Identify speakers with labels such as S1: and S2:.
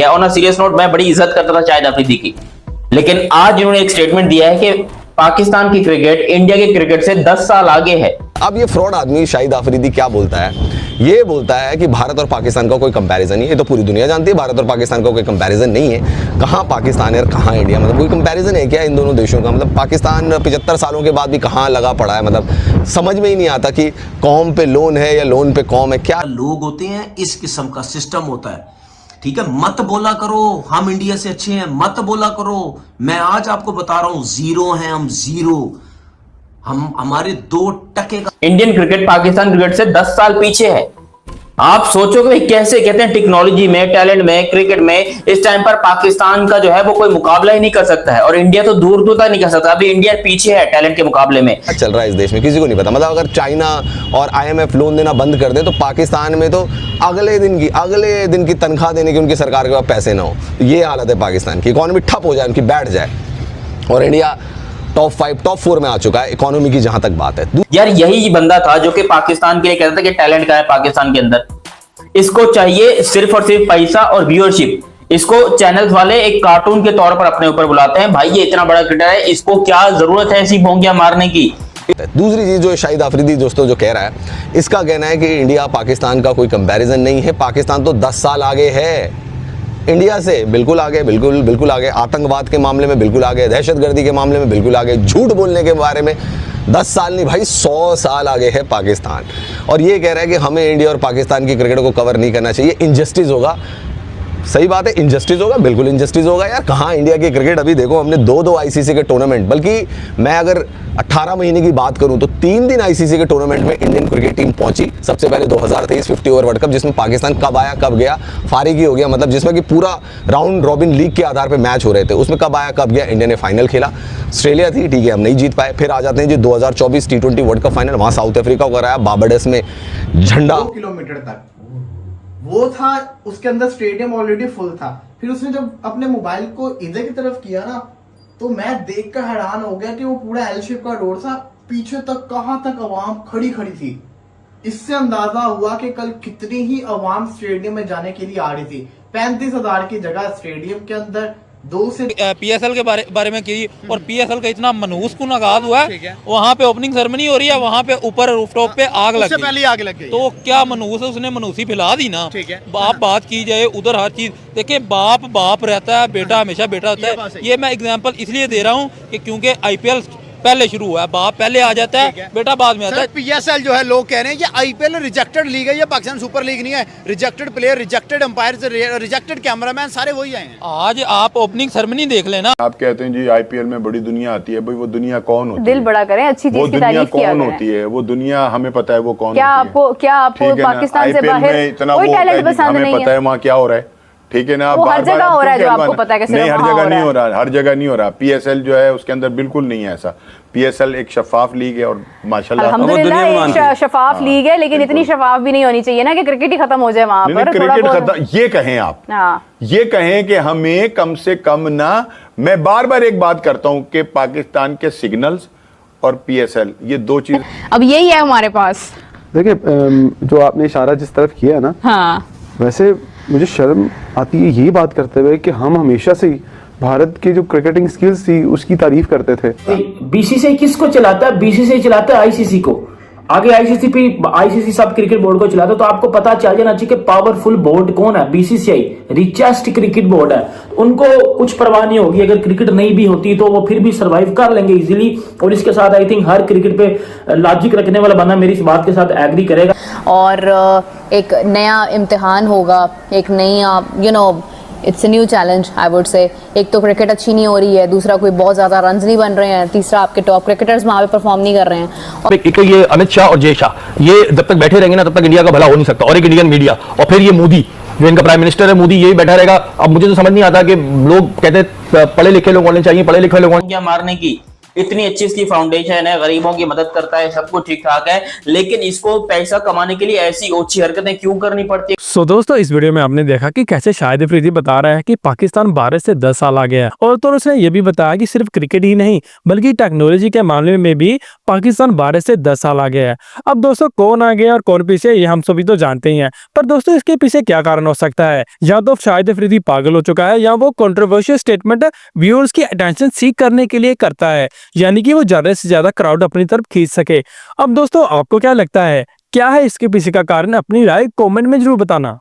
S1: On a serious note, मैं बड़ी इज्जत करता था शाहिद अफरीदी की, लेकिन आज इन्होंने एक स्टेटमेंट दिया है कि पाकिस्तान की क्रिकेट इंडिया के क्रिकेट से 10 साल आगे है।
S2: अब ये फ्रॉड आदमी शाहिद अफरीदी क्या बोलता है? ये बोलता है कि भारत और पाकिस्तान का कोई कंपैरिजन नहीं है। ये तो पूरी दुनिया जानती है भारत और पाकिस्तान का कोई कंपैरिजन नहीं है। कहाँ पाकिस्तान है और कहाँ इंडिया, मतलब कोई कंपैरिजन है क्या इन दोनों देशों का? मतलब पाकिस्तान 75 सालों के बाद भी कहाँ लगा पड़ा है, मतलब समझ में ही नहीं आता कि कौम पे लोन है या लोन पे कौम है। क्या
S3: लोग होते हैं, इस किस्म का सिस्टम होता है, ठीक है। मत बोला करो हम इंडिया से अच्छे हैं, मत बोला करो। मैं आज आपको बता रहा हूं, जीरो हैं हम, जीरो। हम हमारे 2% का
S1: इंडियन क्रिकेट पाकिस्तान क्रिकेट से 10 साल पीछे है। आप सोचोगे कैसे, कहते हैं टेक्नोलॉजी में, टैलेंट में, क्रिकेट में इस टाइम पर पाकिस्तान का जो है वो कोई मुकाबला ही नहीं कर सकता है, और इंडिया तो दूर दूर तक नहीं कर सकता। अभी इंडिया पीछे है टैलेंट के मुकाबले में।
S2: चल रहा है इस देश में किसी को नहीं पता। मतलब अगर चाइना और IMF लोन देना बंद कर दे तो पाकिस्तान में तो अगले दिन की तनख्वाह देने की उनकी सरकार के पास पैसे ना हो। ये हालत है पाकिस्तान की, इकोनॉमी ठप हो जाए, उनकी बैठ जाए। और इंडिया टॉप 5 टॉप 4 में आ चुका है इकोनॉमी की जहां तक बात है।
S1: यार यही बंदा था जो कि पाकिस्तान के लिए कहता था कि टैलेंट का है पाकिस्तान के अंदर, इसको चाहिए सिर्फ और सिर्फ पैसा और व्यूअरशिप। इसको चैनल्स वाले एक कार्टून के तौर पर अपने ऊपर बुलाते हैं। भाई ये इतना बड़ा क्रिकेटर है, इसको क्या जरूरत है ऐसी भोंगियां मारने की।
S2: दूसरी चीज जो शाहिद अफरीदी दोस्तों जो कह रहा है, इसका कहना है कि इंडिया पाकिस्तान का कोई कंपैरिजन नहीं है। पाकिस्तान तो 10 साल आगे है इंडिया से, बिल्कुल आगे, बिल्कुल आगे। आतंकवाद के मामले में बिल्कुल आगे, दहशतगर्दी के मामले में बिल्कुल आगे, झूठ बोलने के बारे में 10 साल नहीं भाई 100 साल आगे है पाकिस्तान। और ये कह रहा है कि हमें इंडिया और पाकिस्तान की क्रिकेट को कवर नहीं करना चाहिए, इनजस्टिस होगा। सही बात है, इनजस्टिस होगा, बिल्कुल इनजस्टिस होगा यार। कहाँ इंडिया की क्रिकेट, अभी देखो हमने 2 ICC के टूर्नामेंट, बल्कि मैं अगर 18 महीने की बात करूं तो 3 दिन ICC के टूर्नामेंट में इंडियन क्रिकेट टीम पहुंची। सबसे पहले 2023 50 ओवर वर्ल्ड कप, जिसमें पाकिस्तान कब आया कब गया, फारिग ही हो गया, मतलब जिसमें कि पूरा राउंड रॉबिन लीग के आधार पर मैच हो रहे थे, उसमें कब आया कब गया। इंडिया ने फाइनल खेला, ऑस्ट्रेलिया थी, ठीक है हम नहीं जीत पाए। फिर आ जाते हैं जी 2024 T20 वर्ल्ड कप फाइनल, वहाँ साउथ अफ्रीका को कराया, बारबाडोस में झंडा
S4: 2 किलोमीटर तक वो था, उसके अंदर स्टेडियम ऑलरेडी फुल था। फिर उसने जब अपने मोबाइल को इधर की तरफ किया ना, तो मैं देखकर हैरान हो गया कि वो पूरा एल शेप का रोड था, पीछे तक कहां तक आवाम खड़ी थी। इससे अंदाजा हुआ कि कल कितनी ही आवाम स्टेडियम में जाने के लिए आ रही थी। 35,000 की जगह स्टेडियम के अंदर 2 से
S5: PSL के बारे में की, और PSL का इतना मनहूस कुन आगाज हुआ है। वहाँ पे ओपनिंग सेरेमनी हो रही है, वहाँ पे ऊपर रूफटॉप पे आग लग गई,
S6: पहले आग लग गई।
S5: तो क्या मनहूस है, उसने मनहूसी फैला दी ना। बाप बात की जाए उधर हर चीज देखिए, बाप रहता है, बेटा हमेशा बेटा होता है। ये मैं एग्जांपल इसलिए दे रहा हूँ कि क्योंकि IPL पहले शुरू हुआ है, बाप पहले आ जाता है, बेटा बाद में आता है।
S6: PSL जो है, लोग कह रहे हैं कि IPL रिजेक्टेड लीग है, ये पाकिस्तान सुपर लीग नहीं है। Rejected player, rejected umpire, rejected cameraman, सारे वही आए हैं।
S5: आज आप ओपनिंग सेरेमनी देख लेना।
S7: आप कहते हैं जी IPL में बड़ी दुनिया आती है, भाई वो दुनिया कौन होती है?
S8: दिल बड़ा करें, अच्छी चीज की तारीफ किया
S7: कौन होती है? वो दुनिया हमें पता है वो कौन
S8: क्या
S7: होती है।
S8: क्या आपको पाकिस्तान से बाहर कोई टैलेंट पसंद नहीं है?
S7: हमें पता है वहाँ क्या हो रहा है, ठीक है ना।
S8: वो हर जगह हो रहा है जो आपको पता है कि
S7: नहीं, हर जगह नहीं हो रहा, हर जगह नहीं हो रहा। PSL जो है उसके अंदर बिल्कुल नहीं है ऐसा। PSL एक शफाफ लीग है और माशाल्लाह
S8: अल्हम्दुलिल्लाह एक शफाफ लीग है, लेकिन इतनी शफाफ भी नहीं होनी चाहिए ना कि क्रिकेट ही खत्म हो जाए वहां पर।
S7: क्रिकेट खत्म ये कहें आप, ये कहें कि हमें कम से कम ना, मैं बार एक बात करता हूं कि पाकिस्तान के सिग्नल्स और PSL ये 2 चीज
S8: अब यही है हमारे पास।
S9: देखिए जो आपने इशारा जिस तरफ किया है ना,
S8: हाँ
S9: वैसे मुझे शर्म आती है यही बात करते हुए कि हम हमेशा से ही भारत की जो क्रिकेटिंग स्किल्स थी उसकी तारीफ करते थे।
S10: BCCI किसको चलाता है? BCCI चलाता है ICC को, आगे ICC सब क्रिकेट बोर्ड को चलाता है। तो आपको पता चल जाना चाहिए कि पावरफुल बोर्ड कौन है। BCCI रिचेस्ट क्रिकेट बोर्ड है, उनको कुछ परवाह नहीं होगी। अगर क्रिकेट नहीं भी होती तो वो फिर भी सरवाइव कर लेंगे इजीली। और इसके साथ आई थिंक हर क्रिकेट पे लॉजिक रखने वाला बंदा मेरी इस बात के साथ एग्री करेगा।
S8: और एक नया इम्तिहान होगा, एक नई it's new challenge I would say. एक तो क्रिकेट अच्छी नहीं हो रही है, दूसरा कोई बहुत ज्यादा रन्स नहीं बन रहे हैं, तीसरा आपके टॉप क्रिकेटर्स वहां पे परफॉर्म नहीं कर रहे हैं।
S11: एक तो ये अमित शाह और जय शाह, ये जब तक बैठे रहेंगे ना तब तक इंडिया का भला हो नहीं सकता। और एक इंडियन मीडिया, और फिर ये मोदी जो इनका प्राइम मिनिस्टर है, मोदी यही बैठा रहेगा। अब मुझे तो समझ नहीं आता कि लोग कहते पढ़े लिखे लोग होने चाहिए, पढ़े लिखे लोग
S1: भोंगियां मारने की। इतनी अच्छी इसकी फाउंडेशन है, गरीबों की मदद करता है, सब कुछ ठीक ठाक है, लेकिन इसको पैसा कमाने के लिए ऐसी ओछी हरकतें क्यों करनी पड़ती है?
S12: सो दोस्तों, इस वीडियो में आपने देखा कि कैसे शाहिद अफरीदी बता रहा है कि पाकिस्तान 12 से 10 साल आगे है, और तो उसने ये भी बताया कि सिर्फ क्रिकेट ही नहीं बल्कि टेक्नोलॉजी के मामले में भी पाकिस्तान 12 से 10 साल आगे है। अब दोस्तों, कौन आगे और कौन पीछे ये हम सभी तो जानते ही हैं, पर दोस्तों इसके पीछे क्या कारण हो सकता है? या तो शाहिद अफरीदी पागल हो चुका है, या वो कंट्रोवर्शियल स्टेटमेंट व्यूअर्स की अटेंशन सीख करने के लिए करता है, यानी कि वो ज्यादा से ज्यादा क्राउड अपनी तरफ खींच सके। अब दोस्तों, आपको क्या लगता है, क्या है इसके पीछे का कारण? अपनी राय कमेंट में जरूर बताना।